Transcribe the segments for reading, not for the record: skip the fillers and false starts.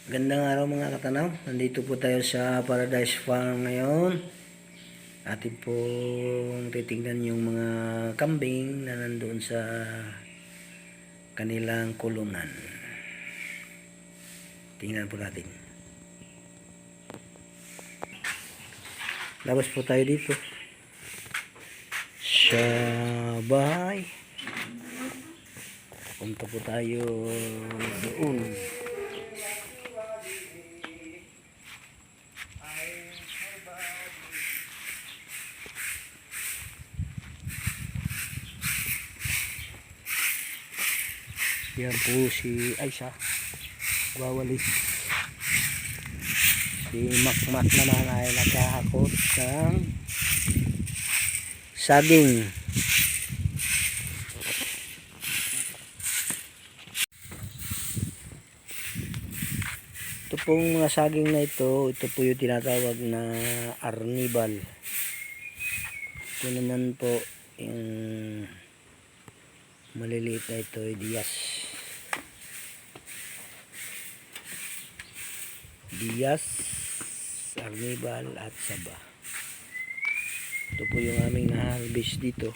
Gandang araw mga katanaw. Nandito po tayo sa Paradise Farm ngayon. Atin pong titingnan yung mga kambing na nandoon sa kanilang kulungan. Tingnan po natin. Labas po tayo dito sa bahay. Punta po tayo doon. Yan po si Aisha. Wawalis. Si Makmak naman ay nagkahakot ng saging. Ito pong mga saging na ito po yung tinatawag na arnibal. Ito naman po yung maliliit na ito ay Dias, arnibal at saba. Ito po yung aming na-harvest dito.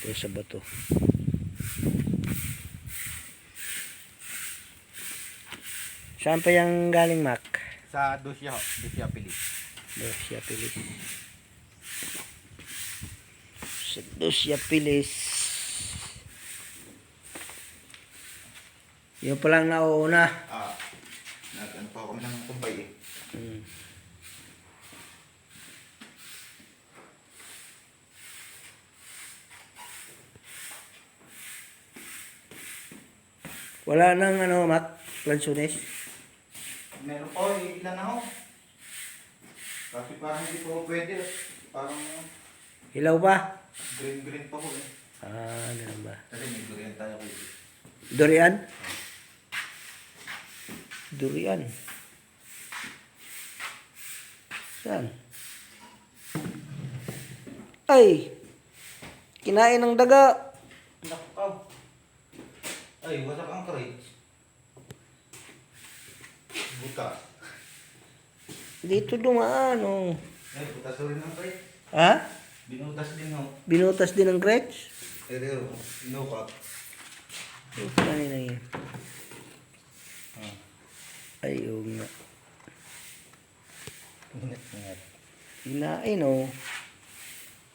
Ito sa bato. Saan pa yung galing, Mac? Sa Dosya Pilis. Dosya Pilis. Sa Dosya Pilis. Yung palang nauuna. Nag-ano pa kami ng kumbay eh. Wala nang Mac, plansones. Meron po, ilan ako. Kasi parang hindi po pwede. Parang Hilaw ba? green pa po eh. Ganun ba? Kasi may durian tayo po. Durian? Durian. Saan? Ay! Kinain ng daga. Nakaw. Ay, wasak ang crates. Butas. Dito dumaan, oh. Ay, butas rin ang crate. Ha? Binutas din ho. Binutas din ng Gretsch? Pero, inukat. Kanina na yun. Ay, oo nga. Ingat. Kinain, oh.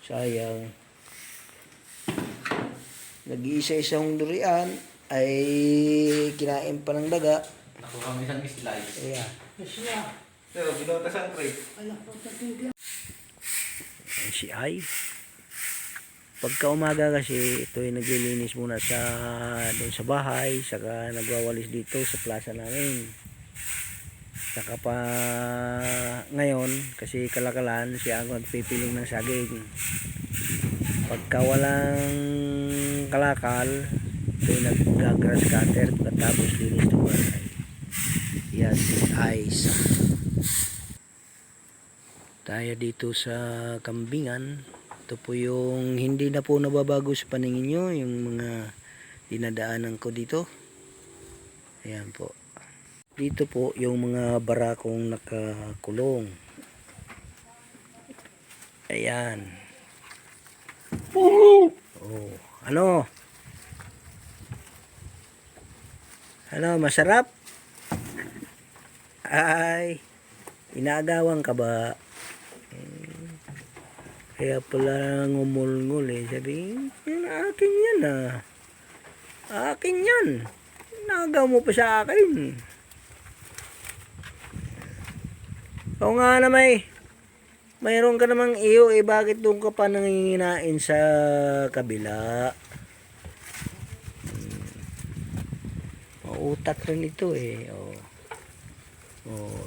Sayang. Nag-iisa-isang durian ay kinain pa ng daga. Nakuha kami isang slice. Ayan. Pero, binutas ang crate. Ayan si Ay. Pagka umaga kasi ito ay naglilinis muna sa doon sa bahay, saka nagwawalis dito sa plaza namin. Saka pa ngayon kasi kalakalan siya ang magpipiling ng saging. Pagka walang kalakal, ito ay nag-grass cutter pagkatapos linis ng bahay. Yes, Ice. Tayo dito sa kambingan. Ito po yung hindi na po nababago sa paningin nyo, yung mga dinadaanan ko dito. Ayan po. Dito po yung mga barakong nakakulong. Ayan. Oh, ano? Ano, masarap? Ay, inaagawan ka ba? Kaya pala ngumulngul eh. Sabi, akin yan ah. Akin yan. Nagaw mo pa sa akin. Oo nga na mayroon ka namang iyo eh. Bakit doon ka pa nanginginain sa kabila? Mautak rin ito eh.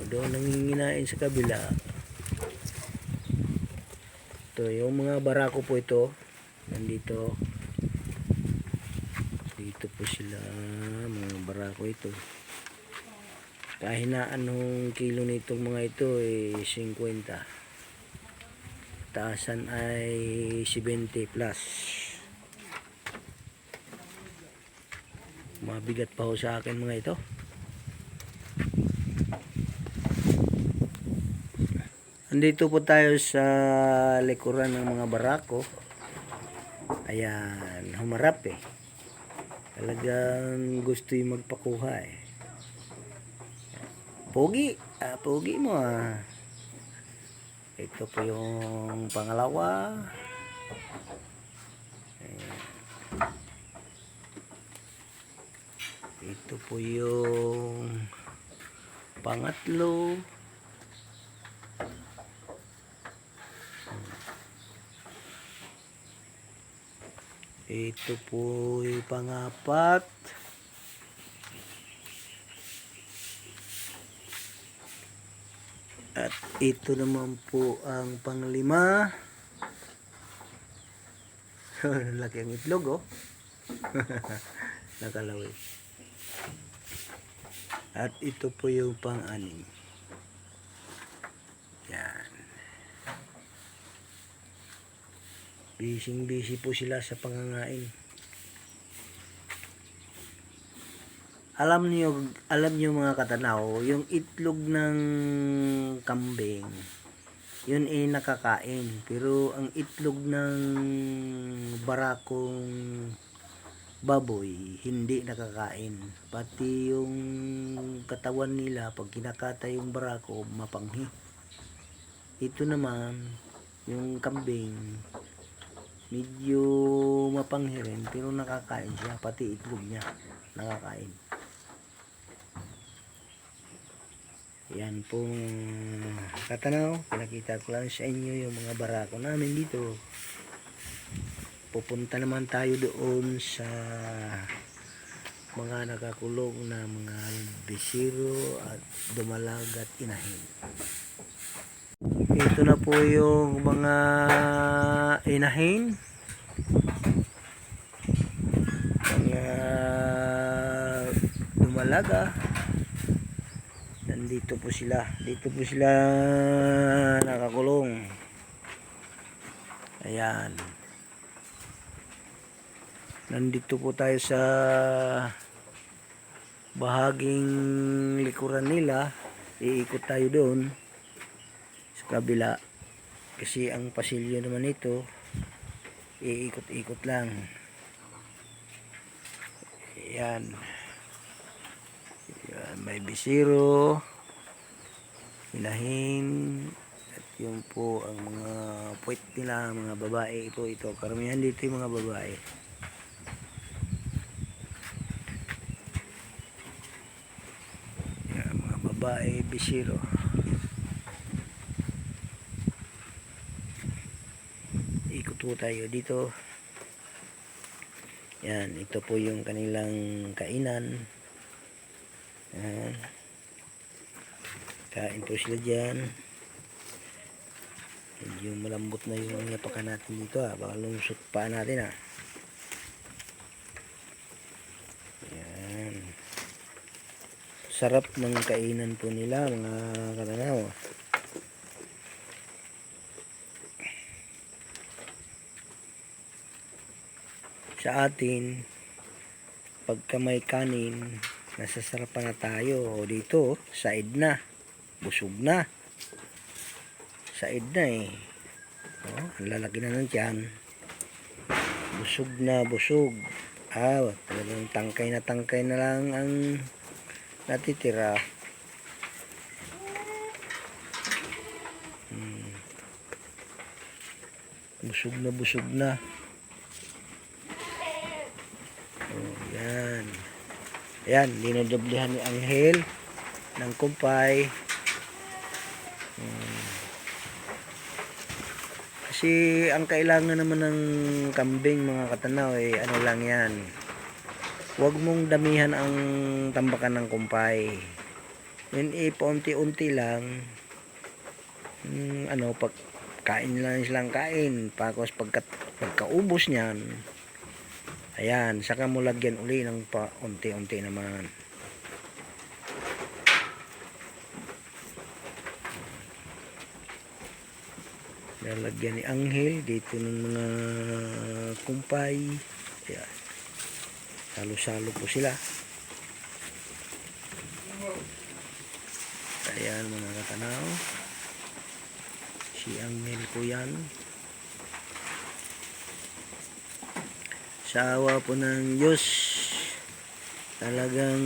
Doon nanginginain sa kabila. Ito, yung mga barako po ito. Nandito. Dito po sila. Mga barako ito. Kahinaan ng kilo nitong mga ito ay 50. Taasan ay 70 plus. Mabigat pa ho sa akin mga ito. Andito po tayo sa likuran ng mga barako. Ayan, humarap eh. Talagang gusto yung magpakuha eh. Pogi, pogi mo ah. Ito po yung pangalawa. Ayan. Ito po yung pangatlo. Ito po yung pangapat. At ito naman po ang panglima. Laki ang itlog oh. Nakalaway. At ito po yung pang-anim. Yan. Busy po sila sa pangangain. Alam niyo mga katanaw, yung itlog ng kambing, yun ay nakakain. Pero ang itlog ng barakong baboy, hindi nakakain. Pati yung katawan nila, pag kinakata yung barako, mapanghi. Ito naman, yung kambing, medyo mapanghi rin, pero nakakain siya. Pati itlog niya, nakakain. Yan po katanaw, pinakita ko lang sa inyo yung mga barako namin dito. Pupunta naman tayo doon sa mga nakakulong na mga bisiro at dumalag at inahin. Ito na po yung mga inahin, mga dumalaga. Nandito po sila. Dito po sila nakakulong. Ayan. Nandito po tayo sa bahaging likuran nila. Iikot tayo doon sa kabila. Kasi ang pasilyo naman ito, iikot-ikot lang. Ayan. Yan, may bisiro, inahin, at yun po ang mga puwet nila, mga babae po ito. Karamihan dito yung mga babae. Yan, mga babae, bisiro. Ikot po tayo dito. Yan, ito po yung kanilang kainan. Ayan. Kain po sila dyan. Medyo malambot na yung yapakan natin dito baka lumusot pa natin Ayan. Sarap ng kainan po nila mga katanaw. Sa atin, pagka may kanin, nasasarapan na tayo. O dito, said na. Busog na. Said na eh. O, ang lalaki na ng tiyan. Busog na, busog. Talagang tangkay na lang ang natitira. Busog na, busog na. O, yan. Ayan, dinodoblehan ni Anghel ng kumpay. Kasi ang kailangan naman ng kambing mga katanaw ano lang yan. Huwag mong damihan ang tambakan ng kumpay. Yun paunti-unti lang. Pag kain lang silang kain. Pagkaubos niyan, ayan, saka mo lagyan uli ng paunti-unti naman. Nalagyan ni Anghel dito ng mga kumpay. Ayan. Salo-salo po sila. Ayan mga katanaw. Si Angel po yan. Sa awa po ng Diyos, talagang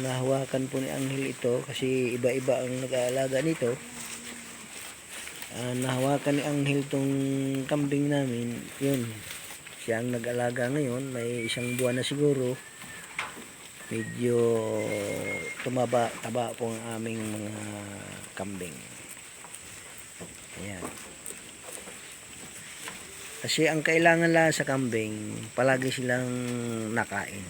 nahawakan po ni Angel ito kasi iba-iba ang nag-aalaga nito. Nahawakan ni Angel tong kambing namin. Yun, siya ang nag-alaga ngayon. May 1 buwan na siguro. Medyo taba po ang aming mga kambing. Ayan. Kasi ang kailangan lang sa kambing, palagi silang nakain.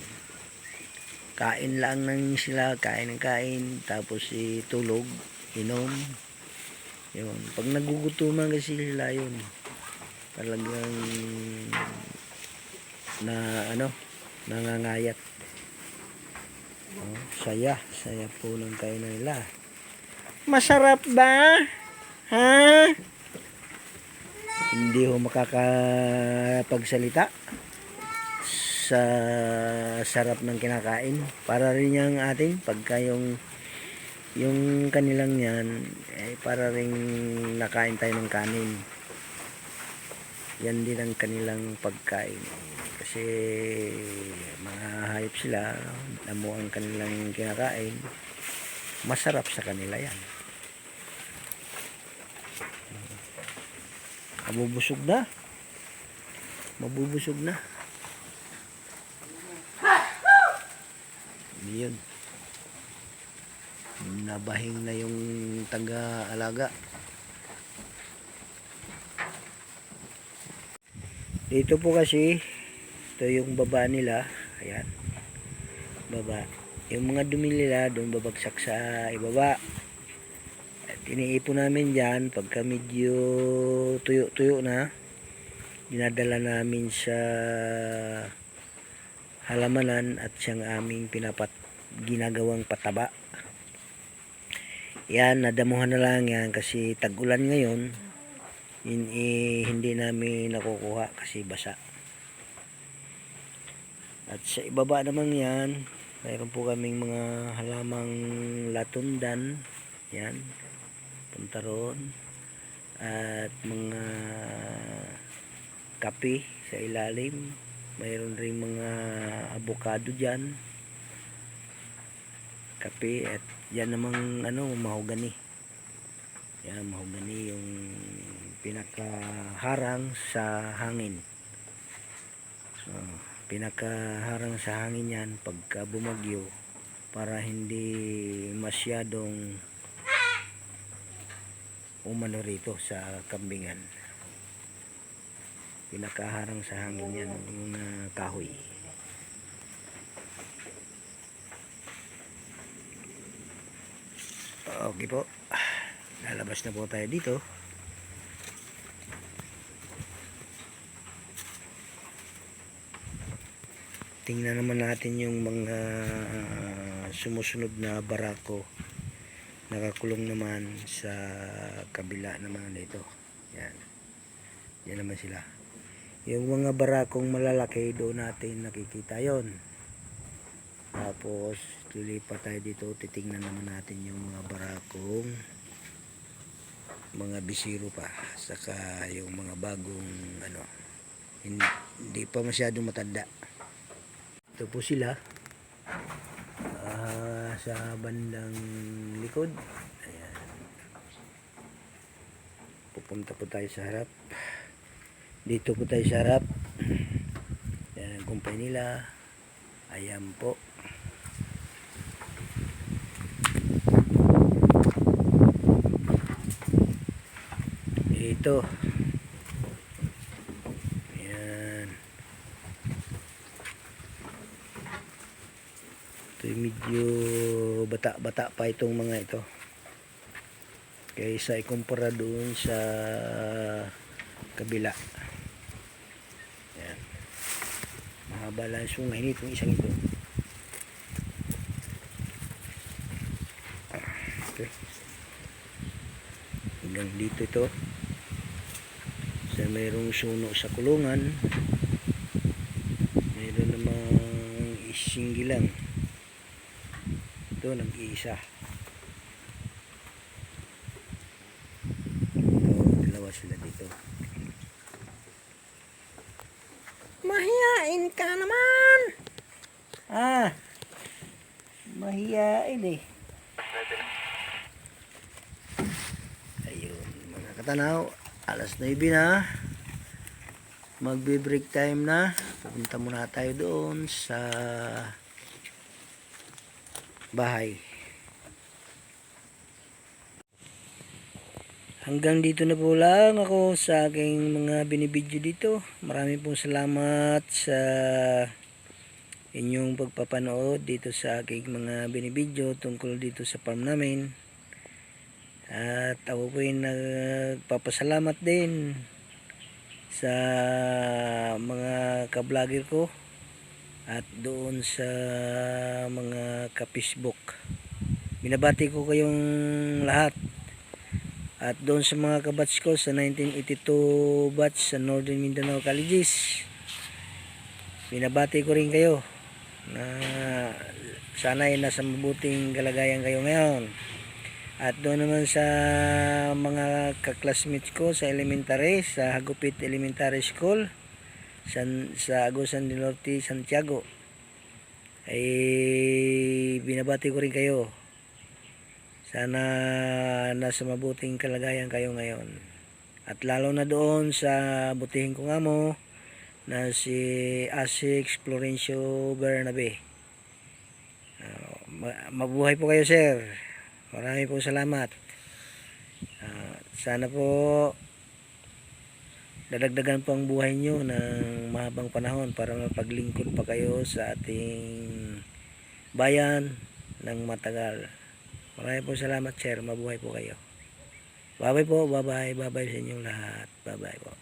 Kain lang nang sila, kain ng kain, tapos tulog, inom. Yun. Pag nagugutuman kasi sila yun, talagang nangangayat. Saya po ng kainan nila. Masarap ba? Ha? Hindi ho makakapagsalita sa sarap ng kinakain. Para rin yung ating pagka yung kanilang yan para rin nakain tayo ng kanin. Yan din ang kanilang pagkain. Kasi mga hayop sila, damo ang kanilang kinakain. Masarap sa kanila yan. Mabubusog na. Mabubusog na. Yun. Nabahing na yung taga-alaga. Dito po kasi, ito yung baba nila. Ayan. Baba. Yung mga dumi nila, doon babagsak sa ibaba. At iniipon namin dyan, pagka medyo tuyo-tuyo na, dinadala namin sa halamanan at siyang aming ginagawang pataba. Yan, nadamuhan na lang yan kasi tag-ulan ngayon. Hindi namin nakukuha kasi basa. At sa ibaba naman yan, mayroon po kaming mga halamang latundan. Yan, punta roon. At mga kape sa ilalim. Mayroon ring mga avocado dyan. Kape at yan namang mahogani. Yan, mahogani yung pinakaharang sa hangin. Pinakaharang sa hangin yan pagka bumagyo para hindi masyadong umano rito sa kambingan. Pinakaharang sa hangin yan yung kahoy. Okay po, lalabas na po tayo dito. Tingnan naman natin yung mga sumusunod na barako. Nakakulong naman sa kabila naman dito. Yan. Yan naman sila. Yung mga barakong malalaki doon natin nakikita yon. Tapos lilipat tayo dito, titingnan naman natin yung mga barakong mga bisiro pa, saka yung mga bagong hindi pa masyadong matanda. Ito po sila sa bandang likod. Ayan. Pupunta po tayo sa harap. Dito po tayo sa harap. Ayan ang kumpay nila. Ayan po. Ito. Ayan. Ito medyo bata-bata pa itong mga ito. Kaysa ikumpara doon sa kabila. Ayan. Mahaba lang sungay nitong isang ito. Okay. Hanggang dito ito. Sa mayroong suno sa kulungan. Mayroon namang isinggilang. Ito nag-iisa. sila dito. Mahiyain ka naman! Mahiyain eh. Ayun, mga katanaw, alas 9 na. Magbe-break time na. Pupunta muna tayo doon sa bahay. Hanggang dito na po lang ako sa aking mga binibidyo dito. Maraming pong salamat sa inyong pagpapanood dito sa aking mga binibidyo tungkol dito sa farm namin. At ako po ay nagpapasalamat din sa mga ka-vlogger ko at doon sa mga ka-Facebook. Binabati ko kayong lahat. At doon sa mga kabatch ko sa 1982 batch sa Northern Mindanao Colleges, binabati ko rin kayo na sana ay nasa mabuting kalagayan kayo ngayon. At doon naman sa mga kaklasmates ko sa elementary, sa Hagupit Elementary School sa Agusan del Norte, Santiago, ay binabati ko rin kayo. Sana nasa mabuting kalagayan kayo ngayon. At lalo na doon sa butihin kong amo na si Asix Florencio Bernabe. Mabuhay po kayo, sir. Marami po salamat. Sana po dadagdagan po ang buhay nyo ng mahabang panahon para mapaglingkod pa kayo sa ating bayan ng matagal. Maraming po salamat, sir. Mabuhay po kayo. Bye-bye po. Bye-bye. Bye-bye sa inyong lahat. Bye-bye po.